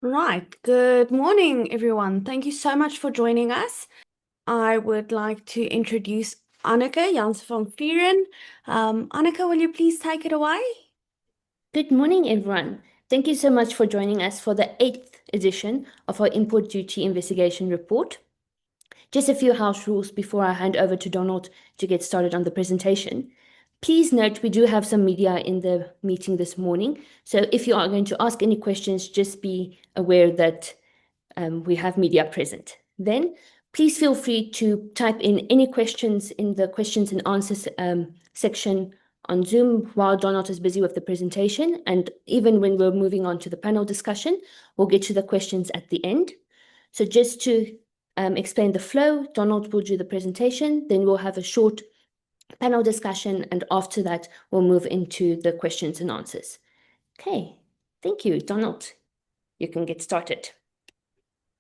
Right. Good morning, everyone. Thank you so much for joining us. I would like to introduce Anneke Jansen from Vuuren. Anneke, will you please take it away? Good morning, everyone. Thank you so much for joining us for the 8th edition of our Import Duty Investigation Report. Just a few house rules before I hand over to Donald to get started on the presentation. Please note we do have some media in the meeting this morning, so if you are going to ask any questions, just be aware that we have media present. Then, please feel free to type in any questions in the questions and answers section on Zoom while Donald is busy with the presentation. And even when we're moving on to the panel discussion, we'll get to the questions at the end. So just to explain the flow, Donald will do the presentation, then we'll have a short panel discussion, and after that, we'll move into the questions and answers. Okay, thank you, Donald. You can get started.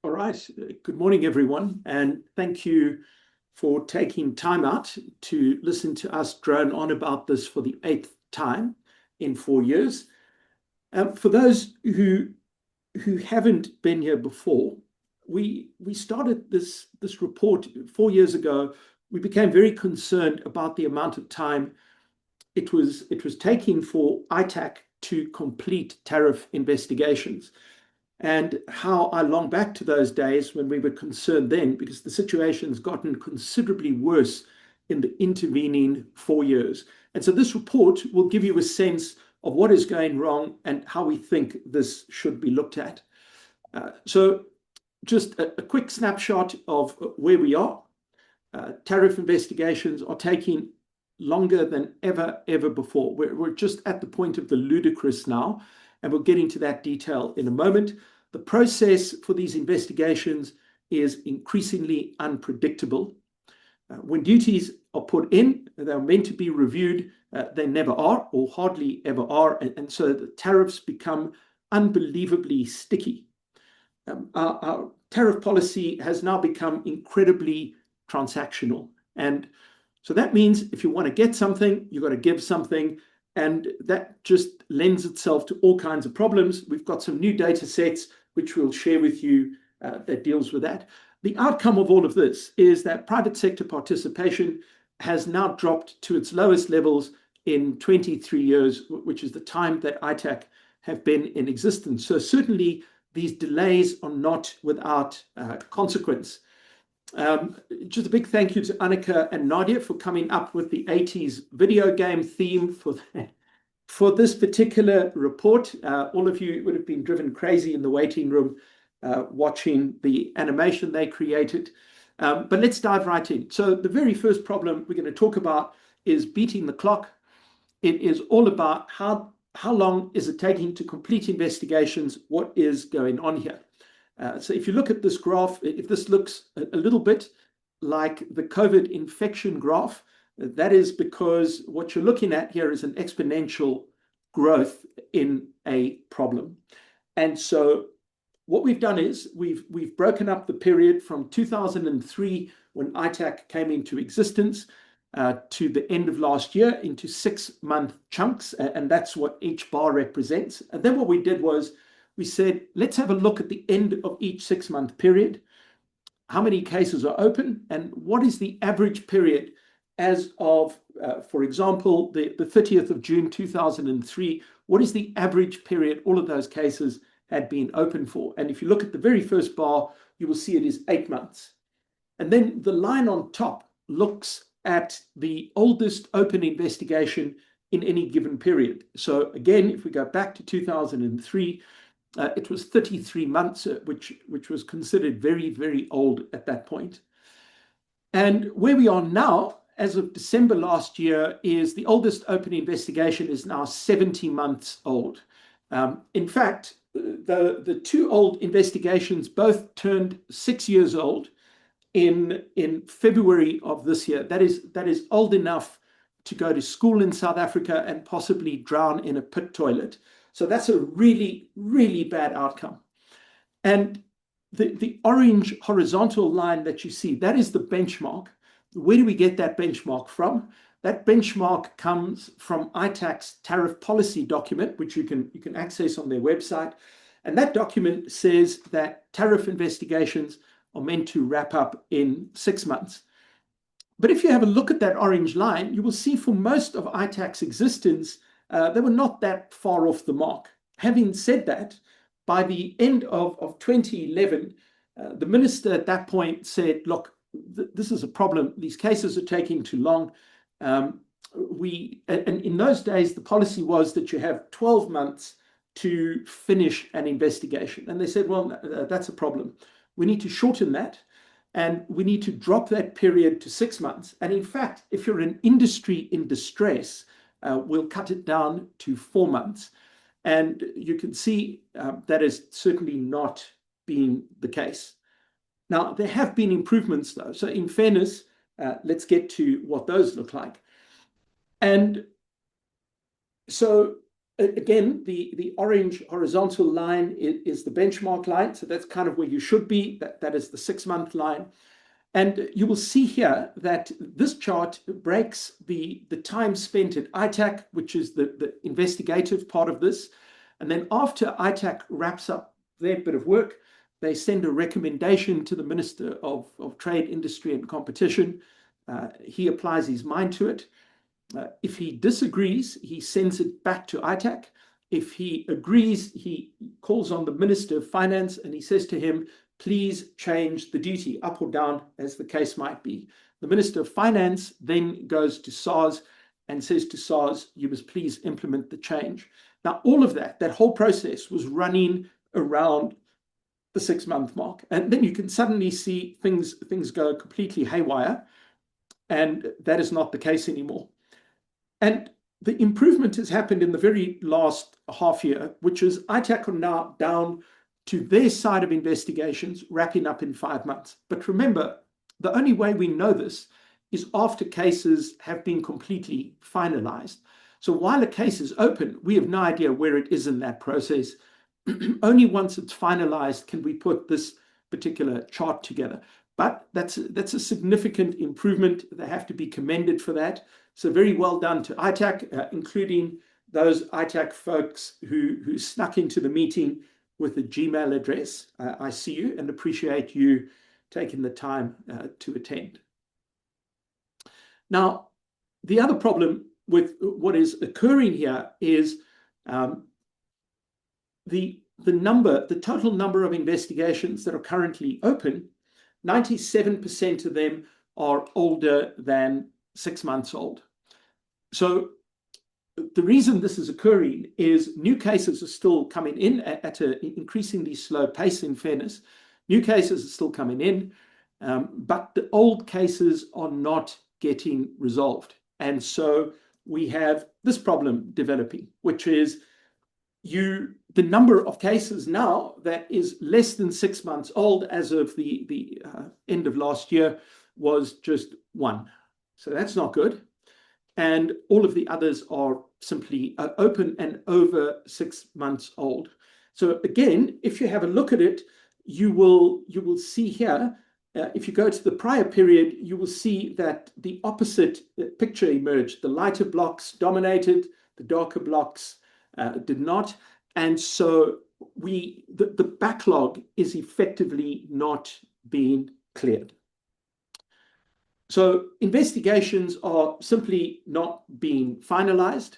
All right. Good morning, everyone, and thank you for taking time out to listen to us drone on about this for the 8th time in 4 years. For those who haven't been here before, we started this report 4 years ago. We became very concerned about the amount of time it was taking for ITAC to complete tariff investigations, and how I long back to those days when we were concerned then, because the situation's gotten considerably worse in the intervening 4 years. And so this report will give you a sense of what is going wrong and how we think this should be looked at. So just a quick snapshot of where we are. Tariff investigations are taking longer than ever before. We're just at the point of the ludicrous now, and we'll get into that detail in a moment. The process for these investigations is increasingly unpredictable. When duties are put in, they're meant to be reviewed. They never are, or hardly ever are, and so the tariffs become unbelievably sticky. Our tariff policy has now become incredibly transactional, and so that means if you want to get something, you've got to give something, and that just lends itself to all kinds of problems. We've got some new data sets which we'll share with you that deals with that. The outcome of all of this is that private sector participation has now dropped to its lowest levels in 23 years, which is the time that ITAC have been in existence. So certainly these delays are not without consequence. Just a big thank you to Anneke and Nadia for coming up with the 80s video game theme for this particular report. All of you would have been driven crazy in the waiting room watching the animation they created. But let's dive right in. So the very first problem we're going to talk about is beating the clock. It is all about how long is it taking to complete investigations? What is going on here? So if you look at this graph, if this looks a little bit like the COVID infection graph, that is because what you're looking at here is an exponential growth in a problem. And so what we've done is we've broken up the period from 2003, when ITAC came into existence, to the end of last year into 6-month chunks, and that's what each bar represents. And then what we did was we said, let's have a look at the end of each 6-month period. How many cases are open, and what is the average period as of, for example, the 30th of June 2003, what is the average period all of those cases had been open for? And if you look at the very first bar, you will see it is 8 months. And then the line on top looks at the oldest open investigation in any given period. So again, if we go back to 2003, it was 33 months, which was considered very old at that point. And where we are now, as of December last year, is the oldest open investigation is now 70 months old. In fact, the two old investigations both turned 6 years old in February of this year. That is old enough to go to school in South Africa and possibly drown in a pit toilet. So that's a really bad outcome. And the orange horizontal line that you see, that is the benchmark. Where do we get that benchmark from? That benchmark comes from ITAC's tariff policy document, which you can access on their website. And that document says that tariff investigations are meant to wrap up in 6 months. But if you have a look at that orange line, you will see for most of ITAC's existence, they were not that far off the mark. Having said that, by the end of 2011, the minister at that point said, look, this is a problem. These cases are taking too long. And in those days, the policy was that you have 12 months to finish an investigation. And they said, well, that's a problem. We need to shorten that. And we need to drop that period to 6 months. And in fact, if you're an industry in distress, we'll cut it down to 4 months. And you can see that is certainly not being the case. Now, there have been improvements, though. So in fairness, let's get to what those look like. And so again, the orange horizontal line is the benchmark line. So that's kind of where you should be. That is the 6-month line. And you will see here that this chart breaks the time spent at ITAC, which is the investigative part of this. And then after ITAC wraps up their bit of work, they send a recommendation to the Minister of Trade, Industry and Competition. He applies his mind to it. If he disagrees, he sends it back to ITAC. If he agrees, he calls on the Minister of Finance and he says to him, please change the duty up or down as the case might be. The Minister of Finance then goes to SARS and says to SARS, you must please implement the change. Now, all of that whole process was running around the 6-month mark. And then you can suddenly see things go completely haywire. And that is not the case anymore. And the improvement has happened in the very last half year, which is ITAC are now down to their side of investigations, wrapping up in 5 months. But remember, the only way we know this is after cases have been completely finalized. So while a case is open, we have no idea where it is in that process. Only once it's finalized can we put this particular chart together. But that's a significant improvement. They have to be commended for that. So very well done to ITAC, including those ITAC folks who snuck into the meeting with a Gmail address. I see you and appreciate you taking the time to attend. Now, the other problem with what is occurring here is the total number of investigations that are currently open. 97% of them are older than 6 months old. So the reason this is occurring is new cases are still coming in at an increasingly slow pace, in fairness. New cases are still coming in, but the old cases are not getting resolved. And so we have this problem developing, which is the number of cases now that is less than 6 months old as of the end of last year was just 1. So that's not good. And all of the others are simply open and over 6 months old. So again, if you have a look at it, you will see here, if you go to the prior period, you will see that the opposite picture emerged. The lighter blocks dominated, the darker blocks did not. And so the backlog is effectively not being cleared. So investigations are simply not being finalized.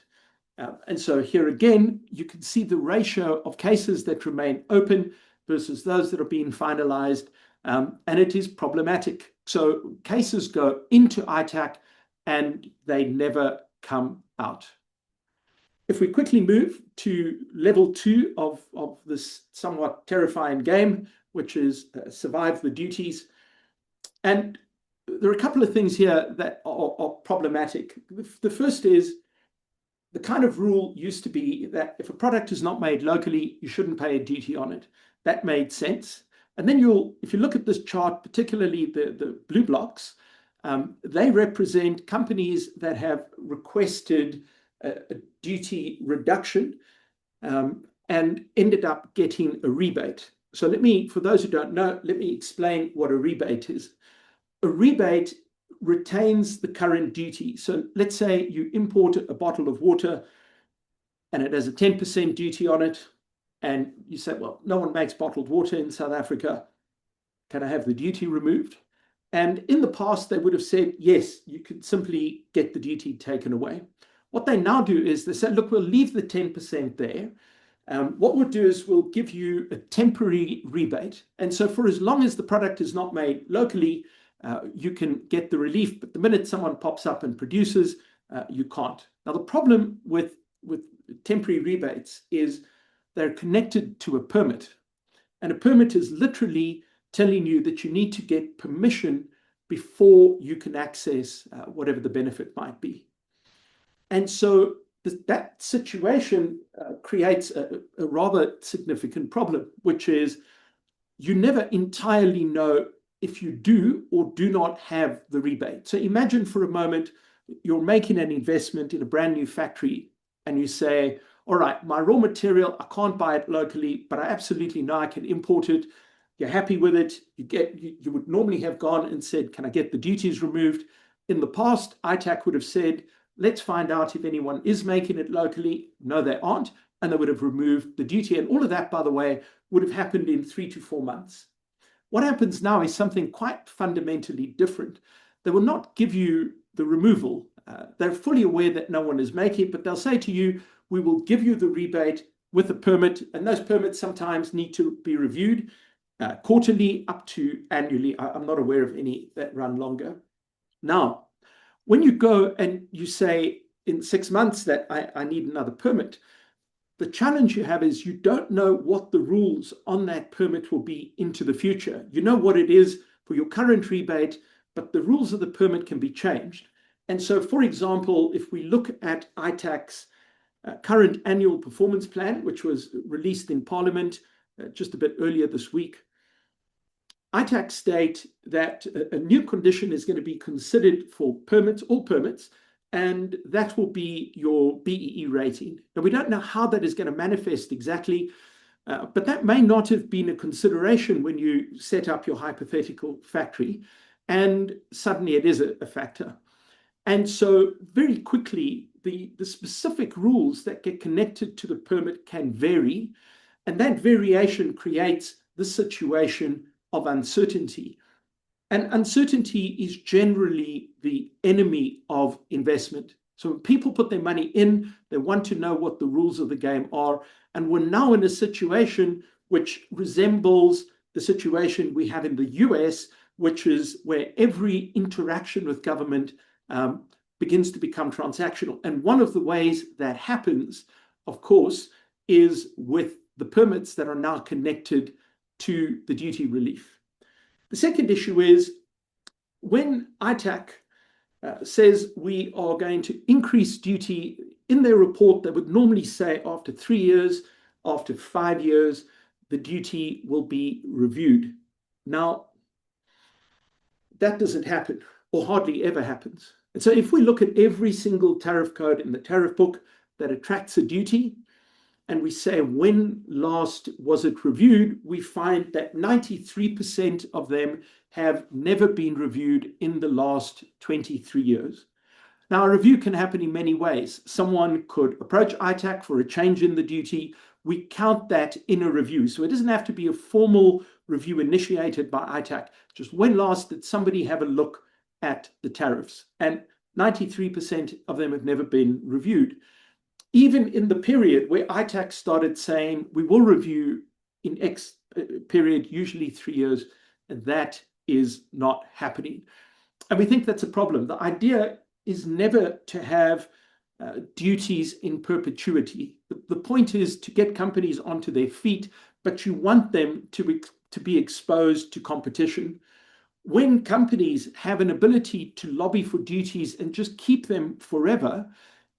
And so here again, you can see the ratio of cases that remain open versus those that are being finalized. And it is problematic. So cases go into ITAC and they never come out. If we quickly move to level 2 of this somewhat terrifying game, which is survive the duties. And there are a couple of things here that are problematic. The first is the kind of rule used to be that if a product is not made locally, you shouldn't pay a duty on it. That made sense. And then if you look at this chart, particularly the blue blocks, they represent companies that have requested a duty reduction and ended up getting a rebate. So for those who don't know, let me explain what a rebate is. A rebate retains the current duty. So let's say you import a bottle of water and it has a 10% duty on it. and you say, well, no one makes bottled water in South Africa. Can I have the duty removed? And in the past, they would have said, yes, you could simply get the duty taken away. What they now do is they say, look, we'll leave the 10% there. What we'll do is we'll give you a temporary rebate. And so for as long as the product is not made locally, you can get the relief. But the minute someone pops up and produces, you can't. Now, the problem with temporary rebates is they're connected to a permit. And a permit is literally telling you that you need to get permission before you can access whatever the benefit might be. And so that situation creates a rather significant problem, which is you never entirely know if you do or do not have the rebate. So imagine for a moment, you're making an investment in a brand new factory and you say, all right, my raw material, I can't buy it locally, but I absolutely know I can import it. You're happy with it. You would normally have gone and said, can I get the duties removed? In the past, ITAC would have said, let's find out if anyone is making it locally. No, they aren't. And they would have removed the duty. And all of that, by the way, would have happened in 3 to 4 months. What happens now is something quite fundamentally different. They will not give you the removal. They're fully aware that no one is making it, but they'll say to you, we will give you the rebate with a permit. And those permits sometimes need to be reviewed quarterly up to annually. I'm not aware of any that run longer. Now, when you go and you say in 6 months that I need another permit, the challenge you have is you don't know what the rules on that permit will be into the future. You know what it is for your current rebate, but the rules of the permit can be changed. And so, for example, if we look at ITAC's current annual performance plan, which was released in Parliament just a bit earlier this week, ITAC state that a new condition is going to be considered for permits, all permits, and that will be your BEE rating. Now, we don't know how that is going to manifest exactly, but that may not have been a consideration when you set up your hypothetical factory, and suddenly it is a factor. And so very quickly, the specific rules that get connected to the permit can vary, and that variation creates the situation of uncertainty. And uncertainty is generally the enemy of investment. So when people put their money in, they want to know what the rules of the game are. And we're now in a situation which resembles the situation we have in the US, which is where every interaction with government begins to become transactional. And one of the ways that happens, of course, is with the permits that are now connected to the duty relief. The second issue is when ITAC says we are going to increase duty, in their report, they would normally say after 3 years, after 5 years, the duty will be reviewed. Now, that doesn't happen or hardly ever happens. And so if we look at every single tariff code in the tariff book that attracts a duty, and we say when last was it reviewed, we find that 93% of them have never been reviewed in the last 23 years. Now, a review can happen in many ways. Someone could approach ITAC for a change in the duty. We count that in a review. So it doesn't have to be a formal review initiated by ITAC. Just when last did somebody have a look at the tariffs? And 93% of them have never been reviewed. Even in the period where ITAC started saying we will review in X period, usually 3 years, and that is not happening. And we think that's a problem. The idea is never to have duties in perpetuity. The point is to get companies onto their feet, but you want them to be exposed to competition. When companies have an ability to lobby for duties and just keep them forever,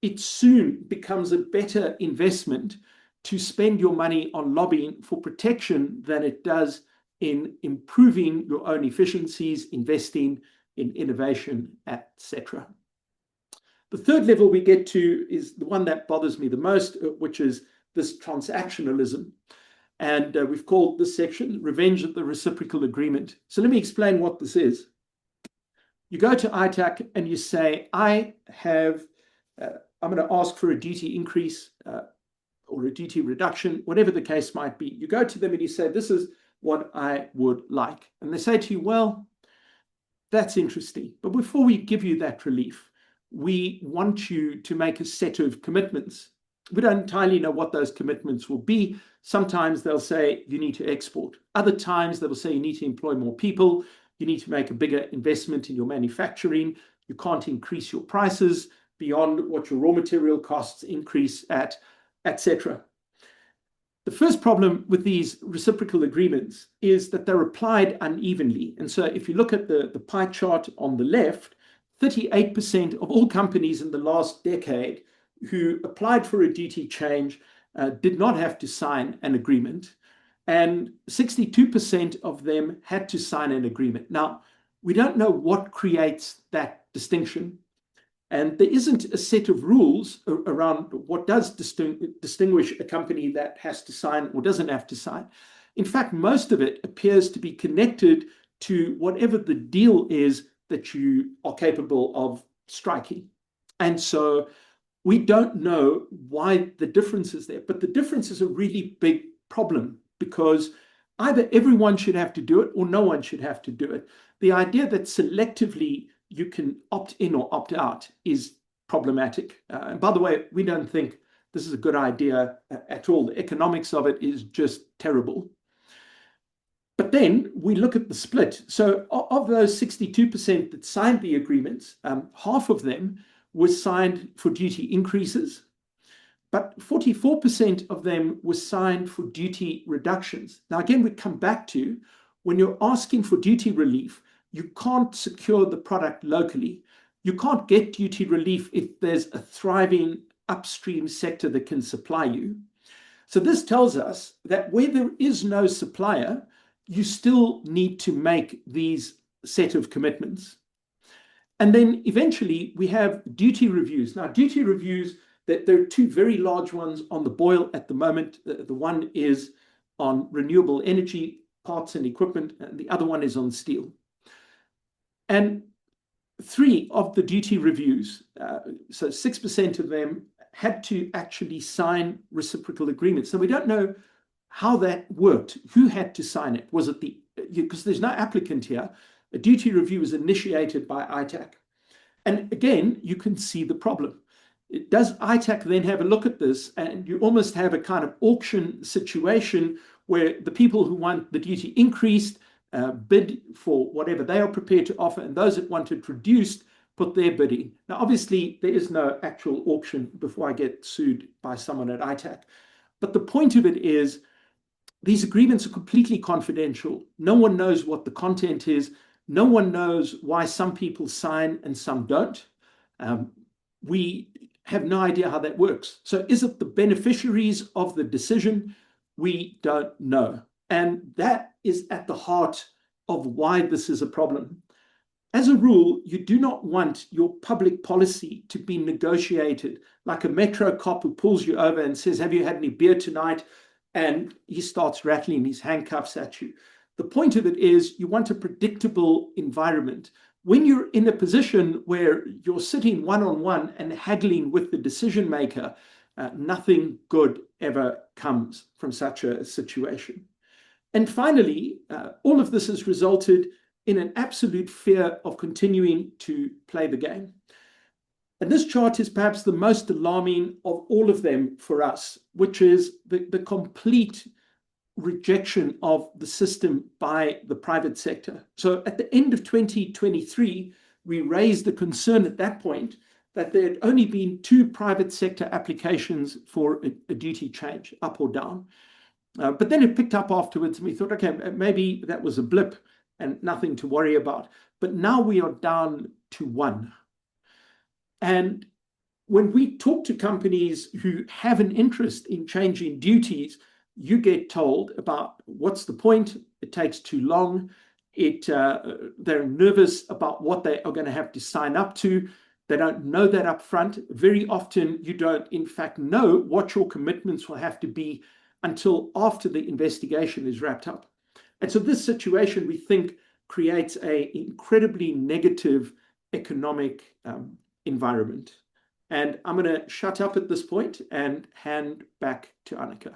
it soon becomes a better investment to spend your money on lobbying for protection than it does in improving your own efficiencies, investing in innovation, etc. The third level we get to is the one that bothers me the most, which is this transactionalism. And we've called this section Revenge at the Reciprocal Agreement. So let me explain what this is. You go to ITAC and you say, I'm going to ask for a duty increase. or a duty reduction, whatever the case might be. You go to them and you say, this is what I would like. And they say to you, well, that's interesting. But before we give you that relief, we want you to make a set of commitments. We don't entirely know what those commitments will be. Sometimes they'll say you need to export. Other times they will say you need to employ more people. You need to make a bigger investment in your manufacturing. You can't increase your prices beyond what your raw material costs increase at, etc. The first problem with these reciprocal agreements is that they're applied unevenly. And so if you look at the pie chart on the left, 38% of all companies in the last decade who applied for a duty change did not have to sign an agreement, and 62% of them had to sign an agreement. Now, we don't know what creates that distinction, and there isn't a set of rules around what does distinguish a company that has to sign or doesn't have to sign. In fact, most of it appears to be connected to whatever the deal is that you are capable of striking. And so we don't know why the difference is there, but the difference is a really big problem, because either everyone should have to do it or no one should have to do it. The idea that selectively you can opt in or opt out is problematic. And by the way, we don't think this is a good idea at all. The economics of it is just terrible. But then we look at the split. So of those 62% that signed the agreements, half of them was signed for duty increases, but 44% of them were signed for duty reductions. Now, again, we come back to when you're asking for duty relief, you can't secure the product locally. You can't get duty relief if there's a thriving upstream sector that can supply you. So this tells us that where there is no supplier, you still need to make these set of commitments. And then eventually we have duty reviews. Now, duty reviews, that there are two very large ones on the boil at the moment. The one is on renewable energy parts and equipment, and the other one is on steel. And 3 of the duty reviews, so 6% of them, had to actually sign reciprocal agreements. So we don't know how that worked. Who had to sign it? Was it because there's no applicant here. A duty review was initiated by ITAC. And again, you can see the problem. Does ITAC then have a look at this? And you almost have a kind of auction situation where the people who want the duty increased bid for whatever they are prepared to offer, and those that want it reduced put their bid in. Now, obviously, there is no actual auction before I get sued by someone at ITAC. But the point of it is, these agreements are completely confidential. No one knows what the content is. No one knows why some people sign and some don't. We have no idea how that works. So is it the beneficiaries of the decision? We don't know. And that is at the heart of why this is a problem. As a rule, you do not want your public policy to be negotiated like a metro cop who pulls you over and says, have you had any beer tonight? And he starts rattling his handcuffs at you. The point of it is you want a predictable environment. When you're in a position where you're sitting one-on-one and haggling with the decision maker, nothing good ever comes from such a situation. And finally, all of this has resulted in an absolute fear of continuing to play the game. And this chart is perhaps the most alarming of all of them for us, which is the complete rejection of the system by the private sector. So at the end of 2023, we raised the concern at that point that there had only been 2 private sector applications for a duty change, up or down. But then it picked up afterwards, and we thought, okay, maybe that was a blip and nothing to worry about. But now we are down to 1. And when we talk to companies who have an interest in changing duties, you get told about what's the point, it takes too long, they're nervous about what they are going to have to sign up to. They don't know that up front. Very often you don't, in fact, know what your commitments will have to be until after the investigation is wrapped up. And so this situation, we think, creates an incredibly negative economic environment. And I'm going to shut up at this point and hand back to Anneke.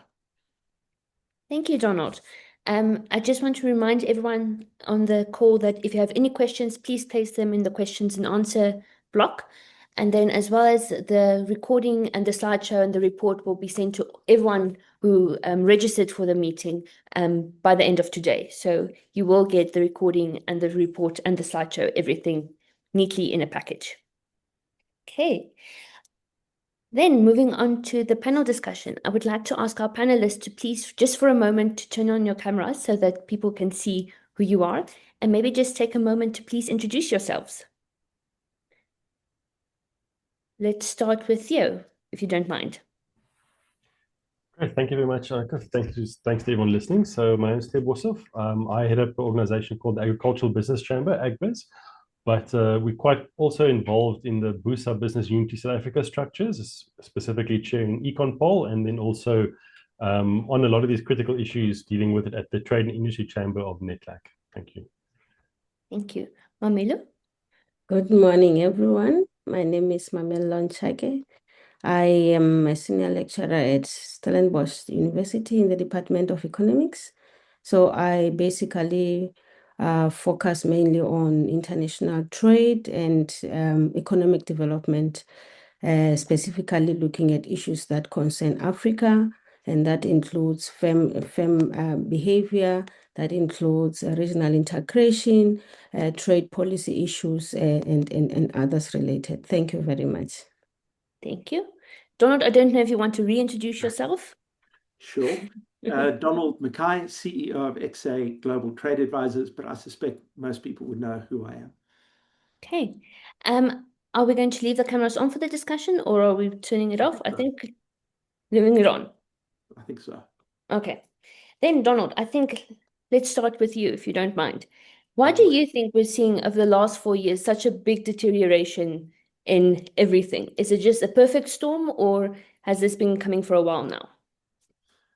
Thank you, Donald. I just want to remind everyone on the call that if you have any questions, please place them in the questions and answer block. And then as well as the recording and the slideshow and the report will be sent to everyone who registered for the meeting by the end of today. So you will get the recording and the report and the slideshow, everything neatly in a package. Okay. Then moving on to the panel discussion, I would like to ask our panelists to please, just for a moment, to turn on your cameras so that people can see who you are, and maybe just take a moment to please introduce yourselves. Let's start with Theo, if you don't mind. Great, thank you very much, Anneke. Thanks to everyone listening. So my name is Theo Boshoff. I head up an organization called the Agricultural Business Chamber, Agbiz. But we're quite also involved in the BUSA Business Unity South Africa structures, specifically chairing EconPol, and then also on a lot of these critical issues dealing with it at the Trade and Industry Chamber of NETLAC. Thank you. Thank you. Mamello? Good morning, everyone. My name is Mamello Nchake. I am a senior lecturer at Stellenbosch University in the Department of Economics. So I basically focus mainly on international trade and economic development, specifically looking at issues that concern Africa, and that includes firm behavior, that includes regional integration, trade policy issues, and others related. Thank you very much. Thank you. Donald, I don't know if you want to reintroduce yourself. Sure. Donald MacKay, CEO of XA Global Trade Advisors, but I suspect most people would know who I am. Okay. Are we going to leave the cameras on for the discussion, or are we turning it off? I think leaving it on. I think so. Okay. Then, Donald, I think let's start with you, if you don't mind. Why do you think we're seeing over the last 4 years such a big deterioration in everything? Is it just a perfect storm, or has this been coming for a while now?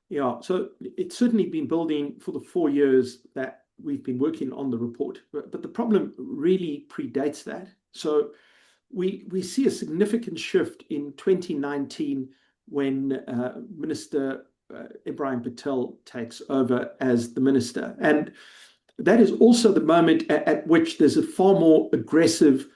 Yeah, so it's certainly been building for the 4 years that we've been working on the report, but the problem really predates that. So we see a significant shift in 2019 when Minister Ibrahim Patel takes over as the minister. And that is also the moment at which there's a far more aggressive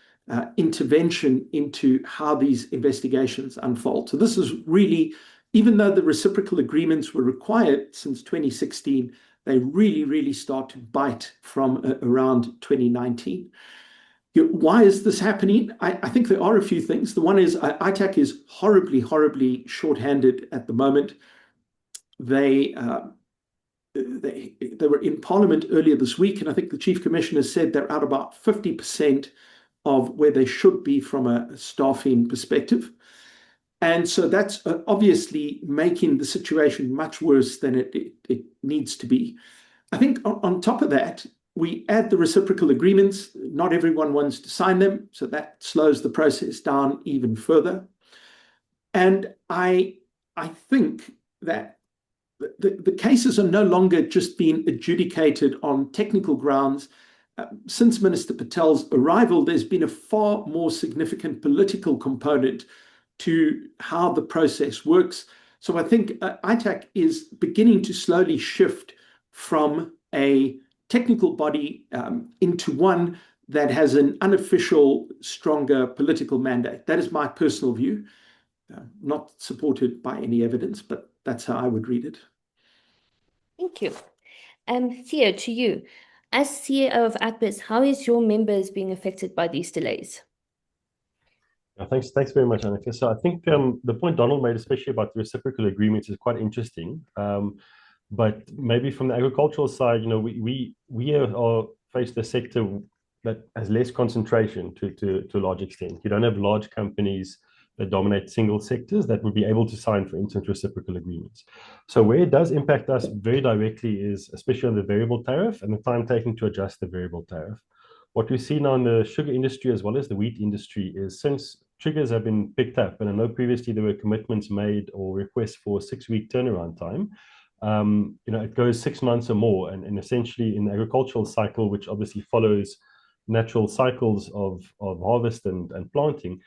intervention into how these investigations unfold. So this is really, even though the reciprocal agreements were required since 2016, they really start to bite from around 2019. Why is this happening? I think there are a few things. The one is ITAC is horribly shorthanded at the moment. They were in Parliament earlier this week, and I think the Chief Commissioner said they're at about 50% of where they should be from a staffing perspective. And so that's obviously making the situation much worse than it needs to be. I think on top of that, we add the reciprocal agreements. Not everyone wants to sign them, so that slows the process down even further. And I think that the cases are no longer just being adjudicated on technical grounds. Since Minister Patel's arrival, there's been a far more significant political component to how the process works. So I think ITAC is beginning to slowly shift from a technical body into one that has an unofficial, stronger political mandate. That is my personal view, not supported by any evidence, but that's how I would read it. Thank you. Theo, to you. As CEO of Agbiz, how is your members being affected by these delays? Thanks very much, Anneke. So I think the point Donald made, especially about the reciprocal agreements, is quite interesting. But maybe from the agricultural side, we are faced a sector that has less concentration to a large extent. You don't have large companies that dominate single sectors that would be able to sign, for instance, reciprocal agreements. So where it does impact us very directly is especially on the variable tariff and the time taken to adjust the variable tariff. What we've seen on the sugar industry as well as the wheat industry is since triggers have been picked up, and I know previously there were commitments made or requests for 6-week turnaround time, it goes 6 months or more, and essentially in the agricultural cycle, which obviously follows natural cycles of harvest and planting,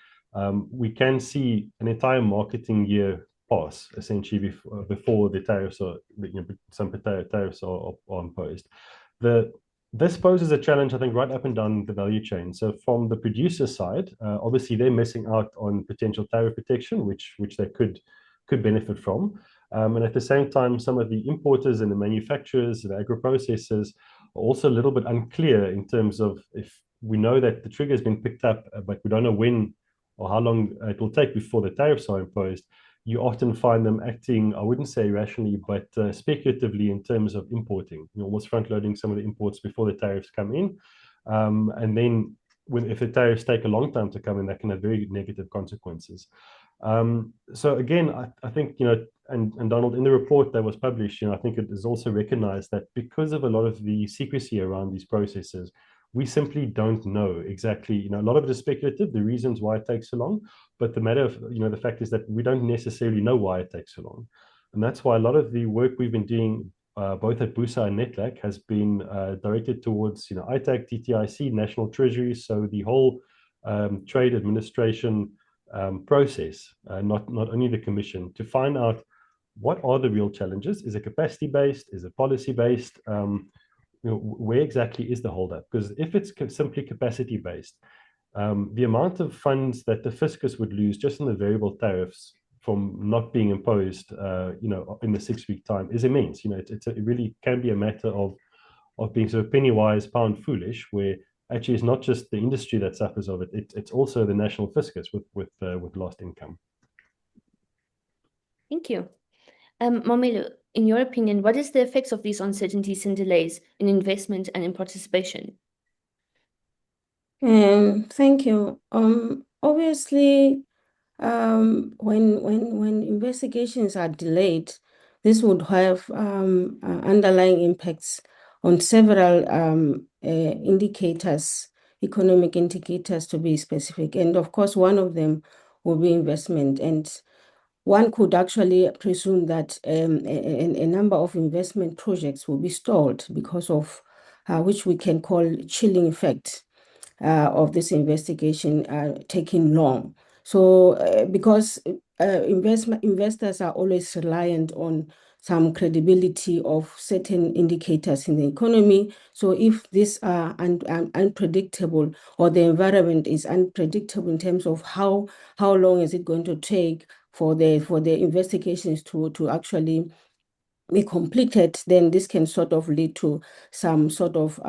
we can see an entire marketing year pass essentially before the tariffs or some tariffs are imposed. This poses a challenge, I think, right up and down the value chain. So from the producer side, obviously they're missing out on potential tariff protection, which they could benefit from. And at the same time, some of the importers and the manufacturers, the agro-processors, are also a little bit unclear in terms of if we know that the trigger has been picked up, but we don't know when or how long it will take before the tariffs are imposed. You often find them acting, I wouldn't say irrationally, but speculatively in terms of importing, almost front-loading some of the imports before the tariffs come in. And then if the tariffs take a long time to come in, that can have very negative consequences. So again, I think, and Donald, in the report that was published, I think it is also recognized that because of a lot of the secrecy around these processes, we simply don't know exactly, a lot of it is speculative, the reasons why it takes so long, but the matter of, the fact is that we don't necessarily know why it takes so long. And that's why a lot of the work we've been doing, both at BUSA and NETLAC, has been directed towards, ITAC, TTIC, National Treasury, so the whole trade administration process, not only the commission, to find out what are the real challenges. Is it capacity-based? Is it policy-based? Where exactly is the holdup? Because if it's simply capacity-based, the amount of funds that the fiscus would lose just in the variable tariffs from not being imposed, in the 6-week time is immense. It really can be a matter of being sort of penny wise, pound foolish, where actually it's not just the industry that suffers of it. It's also the national fiscus with lost income. Thank you. Mamello, in your opinion, what is the effects of these uncertainties and delays in investment and in participation? Thank you. Obviously, when investigations are delayed, this would have underlying impacts on several indicators, economic indicators to be specific. And of course, one of them will be investment. And one could actually presume that a number of investment projects will be stalled because of which we can call chilling effect of this investigation taking long. So because investors are always reliant on some credibility of certain indicators in the economy. So if these are unpredictable, or the environment is unpredictable in terms of how long is it going to take for the investigations to actually be completed, then this can sort of lead to some sort of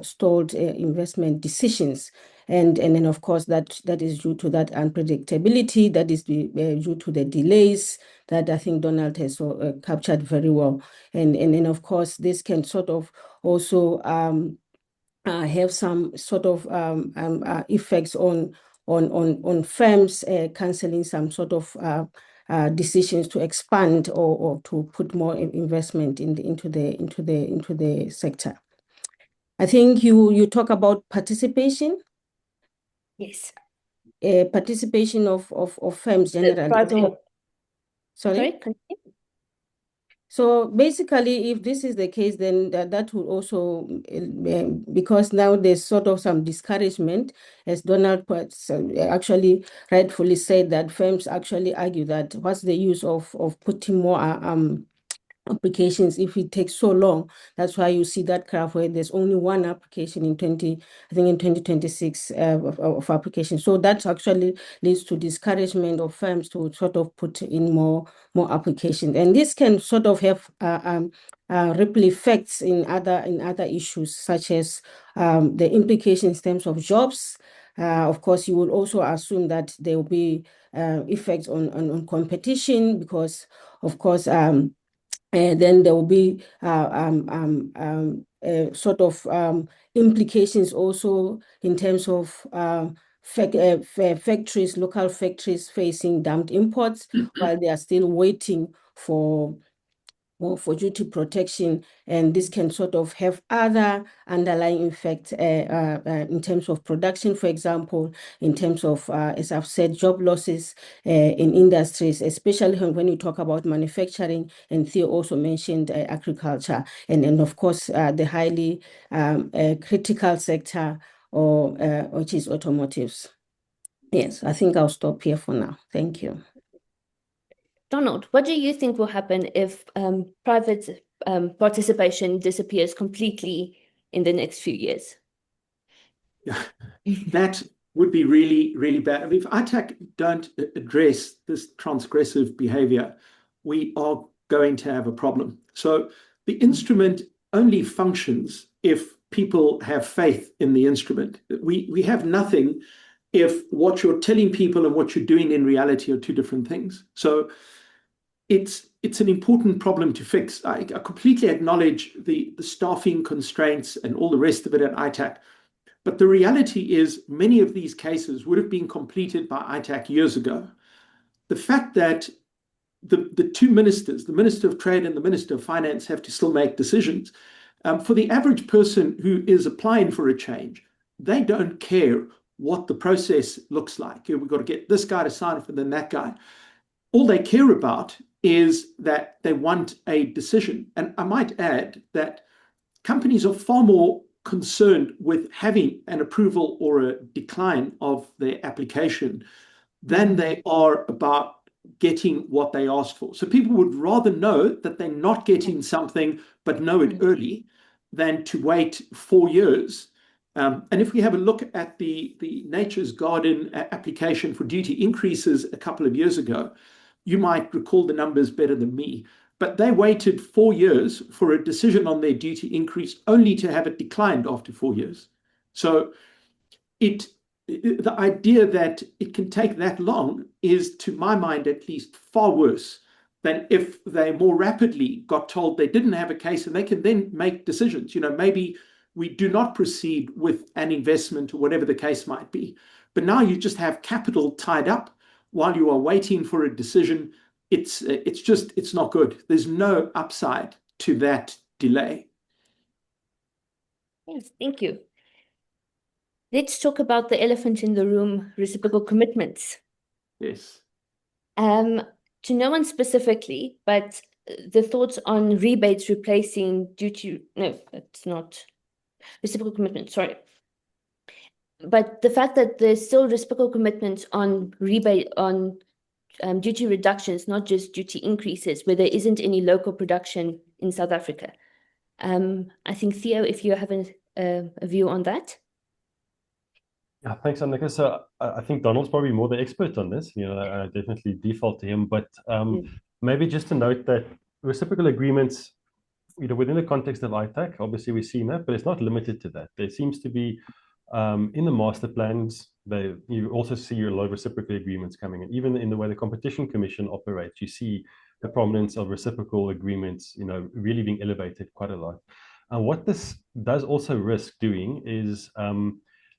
stalled investment decisions. And then, of course, that is due to that unpredictability, that is due to the delays that I think Donald has captured very well. And then, of course, this can sort of also have some sort of effects on firms canceling some sort of decisions to expand or to put more investment into the sector. I think you talk about participation. Yes. Participation of firms generally. Sorry? Continue. So basically, if this is the case, then that will also, because now there's sort of some discouragement, as Donald actually rightfully said, that firms actually argue that what's the use of putting more applications if it takes so long. That's why you see that graph where there's only one application in 2026 of applications. So that actually leads to discouragement of firms to sort of put in more applications, and this can sort of have ripple effects in other issues, such as the implications in terms of jobs. Of course, you will also assume that there will be effects on competition, because of course then there will be sort of implications also in terms of factories, local factories facing dumped imports while they are still waiting for duty protection, and this can sort of have other underlying effects in terms of production, for example, in terms of, as I've said, job losses in industries, especially when you talk about manufacturing, and Theo also mentioned agriculture, and of course the highly critical sector, which is automotives. Yes, I think I'll stop here for now. Thank you. Donald, what do you think will happen if private participation disappears completely in the next few years? Yeah, that would be really, really bad. I mean, if ITAC don't address this transgressive behavior, we are going to have a problem. So the instrument only functions if people have faith in the instrument. We have nothing if what you're telling people and what you're doing in reality are two different things. So it's an important problem to fix. I completely acknowledge the staffing constraints and all the rest of it at ITAC. But the reality is many of these cases would have been completed by ITAC years ago. The fact that the two ministers, the Minister of Trade and the Minister of Finance, have to still make decisions, for the average person who is applying for a change, they don't care what the process looks like. We've got to get this guy to sign off and then that guy. All they care about is that they want a decision. And I might add that companies are far more concerned with having an approval or a decline of their application than they are about getting what they asked for. So people would rather know that they're not getting something but know it early than to wait 4 years. And if we have a look at the Nature's Garden application for duty increases a couple of years ago, you might recall the numbers better than me, but they waited 4 years for a decision on their duty increase only to have it declined after 4 years. So the idea that it can take that long is, to my mind at least, far worse than if they more rapidly got told they didn't have a case and they can then make decisions. Maybe we do not proceed with an investment or whatever the case might be. But now you just have capital tied up while you are waiting for a decision. It's not good. There's no upside to that delay. Yes, thank you. Let's talk about the elephant in the room, reciprocal commitments. Yes. To no one specifically, but the thoughts on rebates replacing duty, no, that's not reciprocal commitment, sorry. But the fact that there's still reciprocal commitments on rebate, on duty reductions, not just duty increases, where there isn't any local production in South Africa. I think, Theo, if you have a view on that. Yeah, thanks, Anneke. So I think Donald's probably more the expert on this. I definitely default to him. But maybe just to note that reciprocal agreements, within the context of ITAC, obviously we've seen that, but it's not limited to that. There seems to be, in the master plans, you also see a lot of reciprocal agreements coming in. Even in the way the Competition Commission operates, you see the prominence of reciprocal agreements, really being elevated quite a lot. And what this does also risk doing is,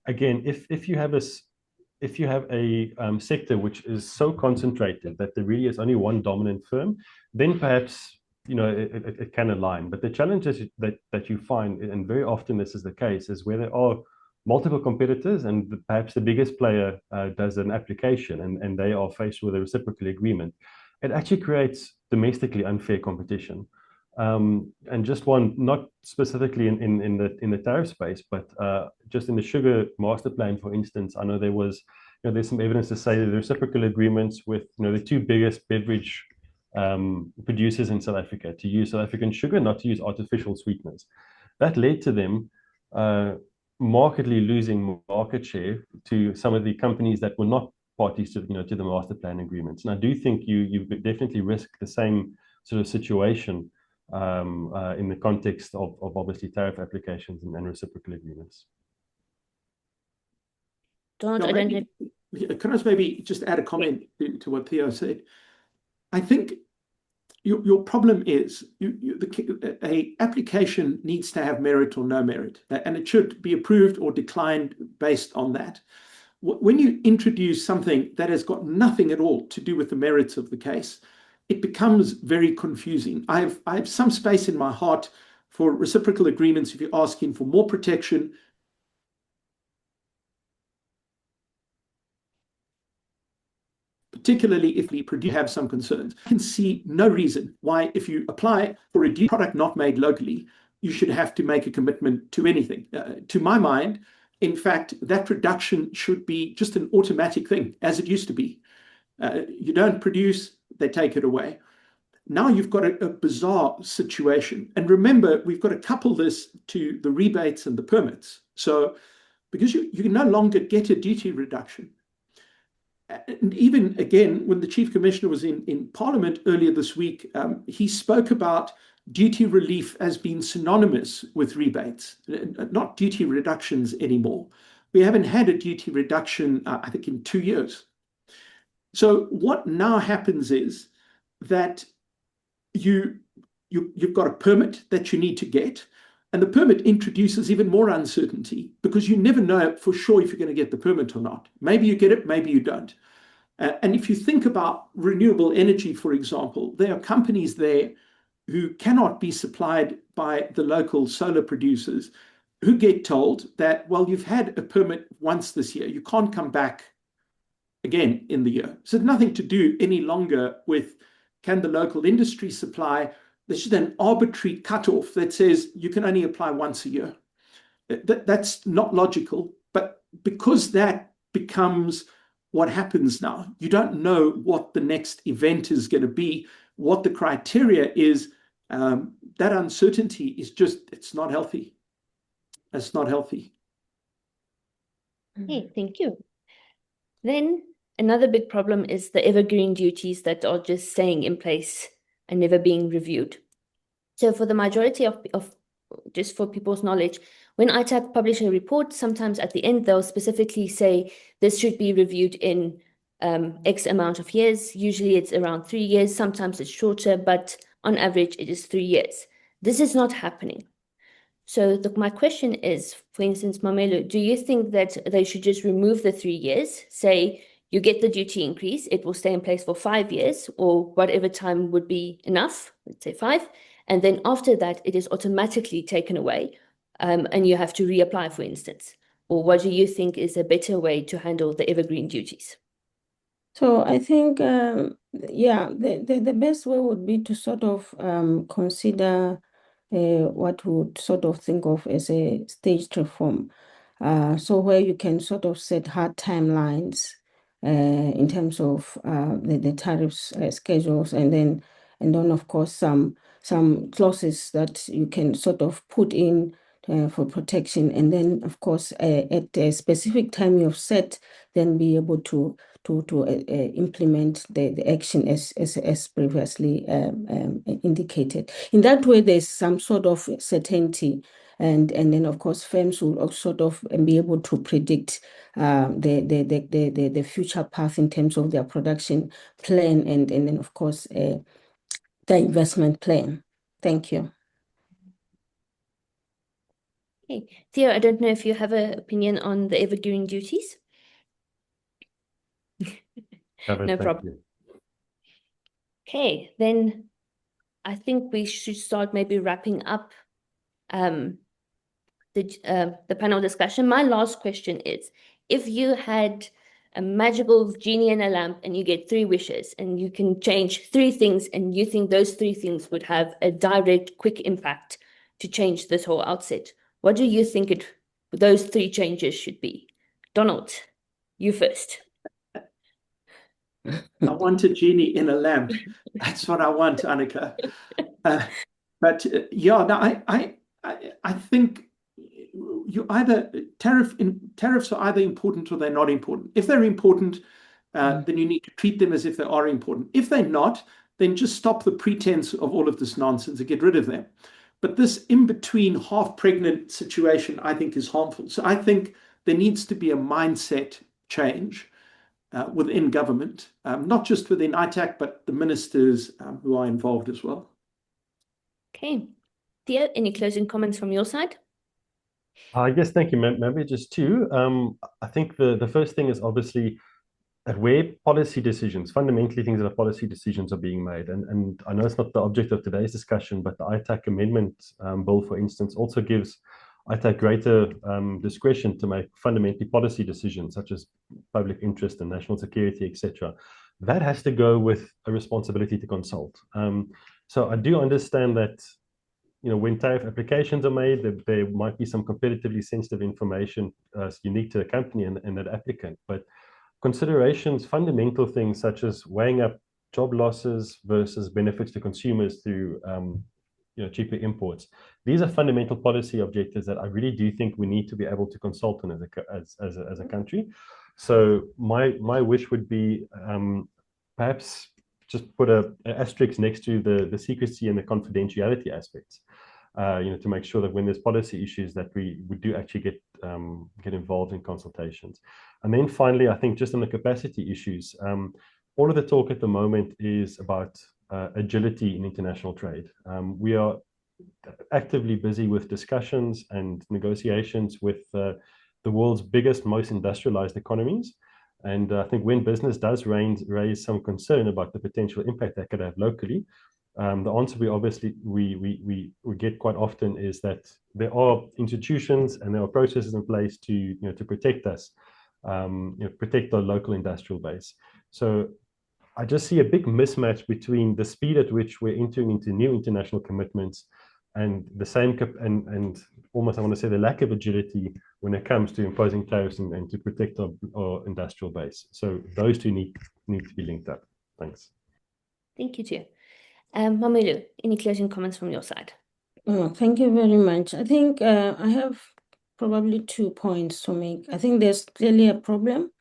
again, if you have a sector which is so concentrated that there really is only one dominant firm, then perhaps it can align. But the challenges that you find, and very often this is the case, is where there are multiple competitors and perhaps the biggest player does an application and they are faced with a reciprocal agreement. It actually creates domestically unfair competition. And just one, not specifically in the tariff space, but just in the sugar master plan, for instance, I know there's some evidence to say that the reciprocal agreements with the two biggest beverage producers in South Africa to use South African sugar, not to use artificial sweeteners. That led to them markedly losing market share to some of the companies that were not parties to the master plan agreements. And I do think you definitely risk the same sort of situation in the context of obviously tariff applications and reciprocal agreements. Donald, I don't know. Can I just maybe just add a comment to what Theo said? I think your problem is a application needs to have merit or no merit, and it should be approved or declined based on that. When you introduce something that has got nothing at all to do with the merits of the case, it becomes very confusing. I have some space in my heart for reciprocal agreements if you're asking for more protection, particularly if we have some concerns. I can see no reason why, if you apply for a product not made locally, you should have to make a commitment to anything. To my mind, in fact, that reduction should be just an automatic thing, as it used to be. You don't produce, they take it away. Now you've got a bizarre situation. And remember, we've got to couple this to the rebates and the permits. So because you can no longer get a duty reduction. And even again, when the Chief Commissioner was in Parliament earlier this week, he spoke about duty relief as being synonymous with rebates, not duty reductions anymore. We haven't had a duty reduction, I think, in 2 years. So what now happens is that you've got a permit that you need to get, and the permit introduces even more uncertainty because you never know for sure if you're going to get the permit or not. Maybe you get it, maybe you don't. And if you think about renewable energy, for example, there are companies there who cannot be supplied by the local solar producers who get told that, well, you've had a permit once this year, you can't come back again in the year. So it's nothing to do any longer with can the local industry supply. There's just an arbitrary cutoff that says you can only apply once a year. That's not logical, but because that becomes what happens now, you don't know what the next event is going to be, what the criteria is. That uncertainty is just, it's not healthy. It's not healthy. Okay, thank you. Then another big problem is the evergreen duties that are just staying in place and never being reviewed. So for the majority of just for people's knowledge, when ITAC publish a report, sometimes at the end, they'll specifically say this should be reviewed in X amount of years. Usually it's around 3 years. Sometimes it's shorter, but on average, it is 3 years. This is not happening. So my question is, for instance, Mamello, do you think that they should just remove the 3 years, say you get the duty increase, it will stay in place for 5 years or whatever time would be enough, let's say 5, and then after that, it is automatically taken away and you have to reapply, for instance? Or what do you think is a better way to handle the evergreen duties? So I think, the best way would be to sort of consider what we would sort of think of as a staged reform. So where you can sort of set hard timelines in terms of the tariffs schedules, and then of course some clauses that you can sort of put in for protection, and then of course at a specific time you've set, then be able to implement the action as previously indicated. In that way, there's some sort of certainty, and then of course firms will also sort of be able to predict the future path in terms of their production plan, and then of course the investment plan. Thank you. Okay, Theo, I don't know if you have an opinion on the evergreen duties. No problem. Okay, then I think we should start maybe wrapping up the panel discussion. My last question is, if you had a magical genie in a lamp and you get 3 wishes and you can change 3 things and you think those 3 things would have a direct, quick impact to change this whole outset, what do you think those 3 changes should be? Donald, you first. I want a genie in a lamp. That's what I want, Anneke. I think you either tariffs are either important or they're not important. If they're important, then you need to treat them as if they are important. If they're not, then just stop the pretense of all of this nonsense and get rid of them. But this in-between half-pregnant situation, I think, is harmful. So I think there needs to be a mindset change within government, not just within ITAC, but the ministers who are involved as well. Okay. Theo, any closing comments from your side? Yes, thank you. Maybe just 2. I think the first thing is obviously that where policy decisions, fundamentally things that are policy decisions are being made. And I know it's not the object of today's discussion, but the ITAC amendment bill, for instance, also gives ITAC greater discretion to make fundamentally policy decisions such as public interest and national security, etc. That has to go with a responsibility to consult. So I do understand that when tariff applications are made, there might be some competitively sensitive information unique to the company and that applicant. But considerations, fundamental things such as weighing up job losses versus benefits to consumers through cheaper imports. These are fundamental policy objectives that I really do think we need to be able to consult on as a country. So my wish would be perhaps just put an asterisk next to the secrecy and the confidentiality aspects. To make sure that when there's policy issues that we do actually get involved in consultations. And then finally, I think just on the capacity issues, all of the talk at the moment is about agility in international trade. We are actively busy with discussions and negotiations with the world's biggest, most industrialized economies. And I think when business does raise some concern about the potential impact that could have locally, the answer we get quite often is that there are institutions and there are processes in place to protect us, protect our local industrial base. So I just see a big mismatch between the speed at which we're entering into new international commitments and the same and almost I want to say the lack of agility when it comes to imposing tariffs and to protect our industrial base. So those two need to be linked up. Thanks. Thank you, Theo. Mamello, any closing comments from your side? Oh, thank you very much. I think I have probably 2 points to make. I think there's clearly a problem.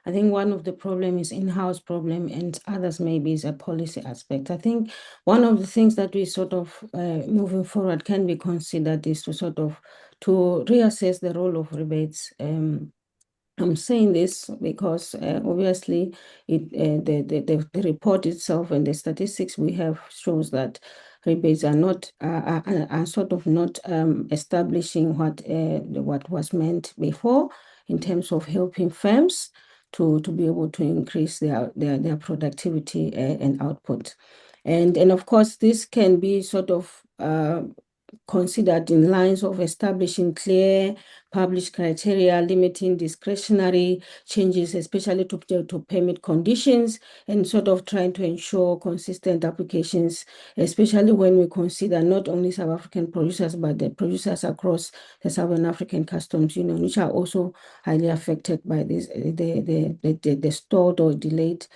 I think one of the problem is in-house problem and others maybe is a policy aspect. I think one of the things that we sort of moving forward can be considered is to reassess the role of rebates. I'm saying this because obviously the report itself and the statistics we have shows that rebates are not sort of not establishing what was meant before in terms of helping firms to be able to increase their productivity and output. And of course, this can be sort of considered in lines of establishing clear published criteria, limiting discretionary changes, especially to permit conditions, and sort of trying to ensure consistent applications, especially when we consider not only South African producers, but the producers across the Southern African Customs Union, which are also highly affected by this, the stalled or delayed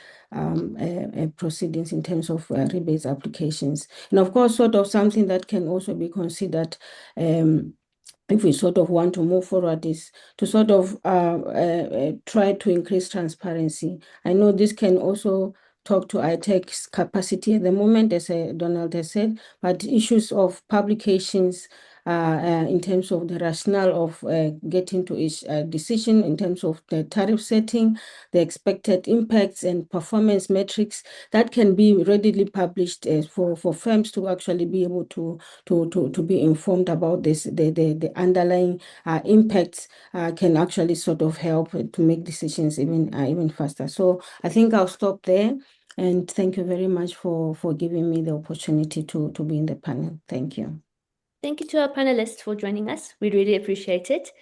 proceedings in terms of rebates applications. And of course, sort of something that can also be considered if we sort of want to move forward is to sort of try to increase transparency. I know this can also talk to ITech's capacity at the moment, as Donald has said, but issues of publications in terms of the rationale of getting to each decision in terms of the tariff setting, the expected impacts and performance metrics that can be readily published for firms to actually be able to be informed about this. The underlying impacts can actually sort of help to make decisions even faster. So I think I'll stop there. And thank you very much for giving me the opportunity to be in the panel. Thank you. Thank you to our panelists for joining us. We really appreciate it.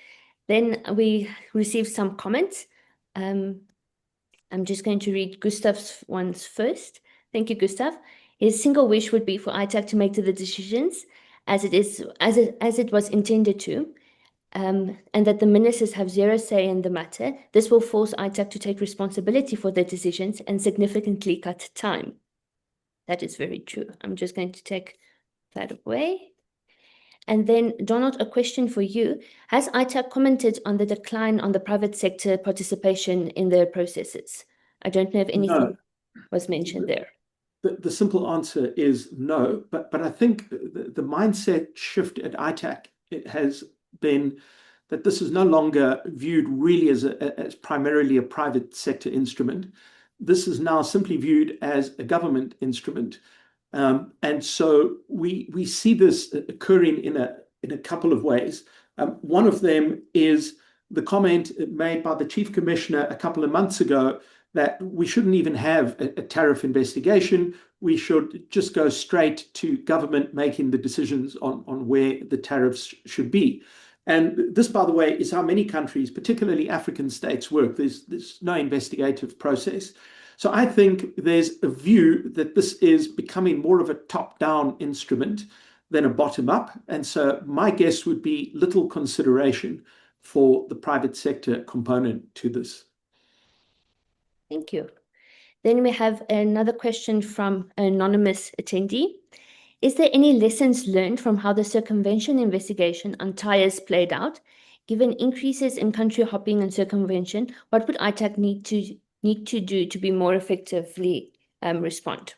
Then we received some comments. I'm just going to read Gustav's ones first. Thank you, Gustav. His single wish would be for ITech to make the decisions as it was intended to, and that the ministers have zero say in the matter. This will force ITech to take responsibility for their decisions and significantly cut time. That is very true. I'm just going to take that away. And then, Donald, a question for you. Has ITech commented on the decline on the private sector participation in their processes? I don't know if anything was mentioned there. The simple answer is no, but I think the mindset shift at ITech has been that this is no longer viewed really as primarily a private sector instrument. This is now simply viewed as a government instrument. And so we see this occurring in a couple of ways. One of them is the comment made by the Chief Commissioner a couple of months ago that we shouldn't even have a tariff investigation. We should just go straight to government making the decisions on where the tariffs should be. And this, by the way, is how many countries, particularly African states, work. There's no investigative process. So I think there's a view that this is becoming more of a top-down instrument than a bottom-up. And so my guess would be little consideration for the private sector component to this. Thank you. Then we have another question from an anonymous attendee. Is there any lessons learned from how the circumvention investigation on tires played out? Given increases in country hopping and circumvention, what would ITAC need to do to be more effectively respond?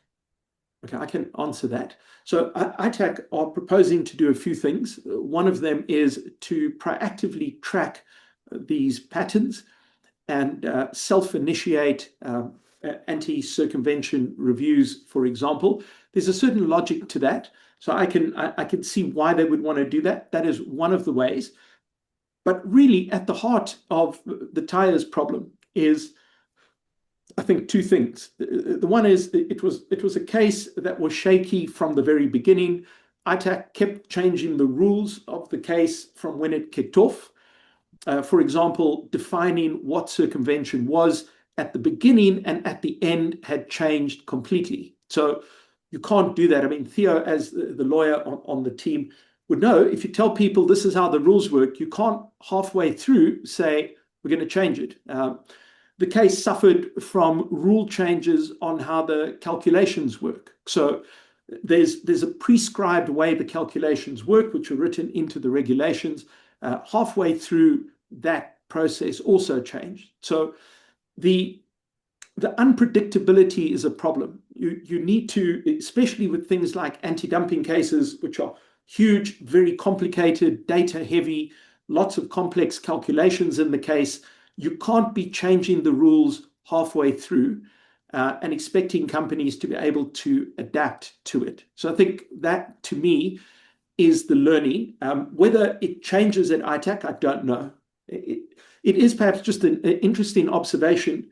Okay, I can answer that. So ITAC are proposing to do a few things. One of them is to proactively track these patterns and self-initiate anti-circumvention reviews, for example. There's a certain logic to that. So I can see why they would want to do that. That is one of the ways. But really, at the heart of the tires problem is, I think, two things. The one is it was a case that was shaky from the very beginning. ITAC kept changing the rules of the case from when it kicked off. For example, defining what circumvention was at the beginning and at the end had changed completely. So you can't do that. I mean, Theo, as the lawyer on the team, would know, if you tell people this is how the rules work, you can't halfway through say, we're going to change it. The case suffered from rule changes on how the calculations work. So there's a prescribed way the calculations work, which are written into the regulations. Halfway through, that process also changed. So the unpredictability is a problem. You need to, especially with things like anti-dumping cases, which are huge, very complicated, data-heavy, lots of complex calculations in the case. You can't be changing the rules halfway through and expecting companies to be able to adapt to it. So I think that, to me, is the learning. Whether it changes at ITAC, I don't know. It is perhaps just an interesting observation.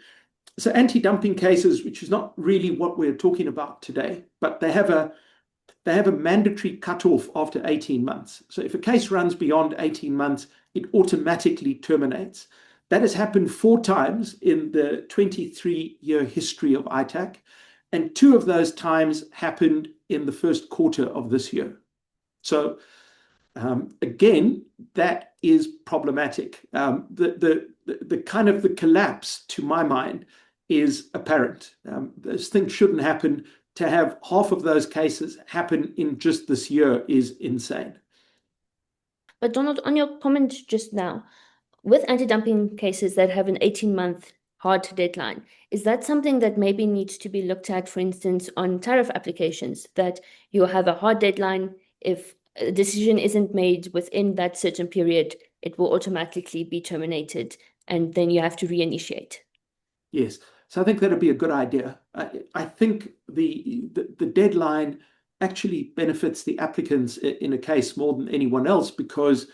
So anti-dumping cases, which is not really what we're talking about today, but they have a mandatory cutoff after 18 months. So if a case runs beyond 18 months, it automatically terminates. That has happened 4 times in the 23-year history of ITAC, and 2 of those times happened in the first quarter of this year. So again, that is problematic. The kind of the collapse, to my mind, is apparent. Those things shouldn't happen. To have half of those cases happen in just this year is insane. But Donald, on your comment just now, with anti-dumping cases that have an 18-month hard deadline, is that something that maybe needs to be looked at, for instance, on tariff applications, that you have a hard deadline? If a decision isn't made within that certain period, it will automatically be terminated, and then you have to reinitiate? Yes. So I think that'd be a good idea. I think the deadline actually benefits the applicants in a case more than anyone else, because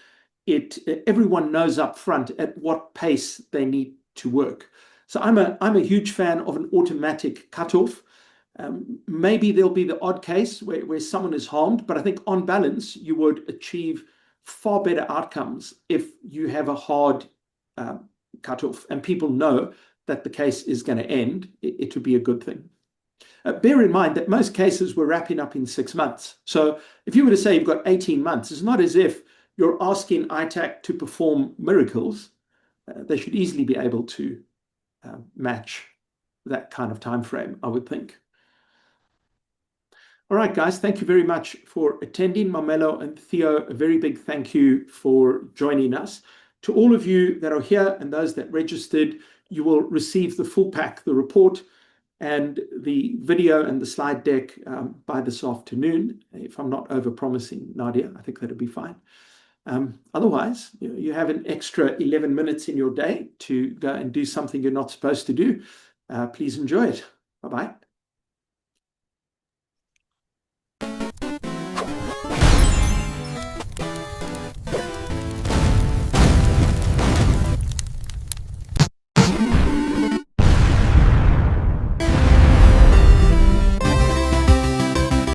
everyone knows up front at what pace they need to work. So I'm a huge fan of an automatic cutoff. Maybe there'll be the odd case where someone is harmed, but I think on balance you would achieve far better outcomes if you have a hard cutoff and people know that the case is going to end. It would be a good thing. Bear in mind that most cases were wrapping up in 6 months. So if you were to say you've got 18 months, it's not as if you're asking ITAC to perform miracles. They should easily be able to match that kind of time frame, I would think. All right, guys, thank you very much for attending. Mamello and Theo, a very big thank you for joining us. To all of you that are here and those that registered, you will receive the full pack, the report and the video and the slide deck by this afternoon. If I'm not over-promising, Nadia, I think that'll be fine. Otherwise, you have an extra 11 minutes in your day to go and do something you're not supposed to do. Please enjoy it. Bye-bye.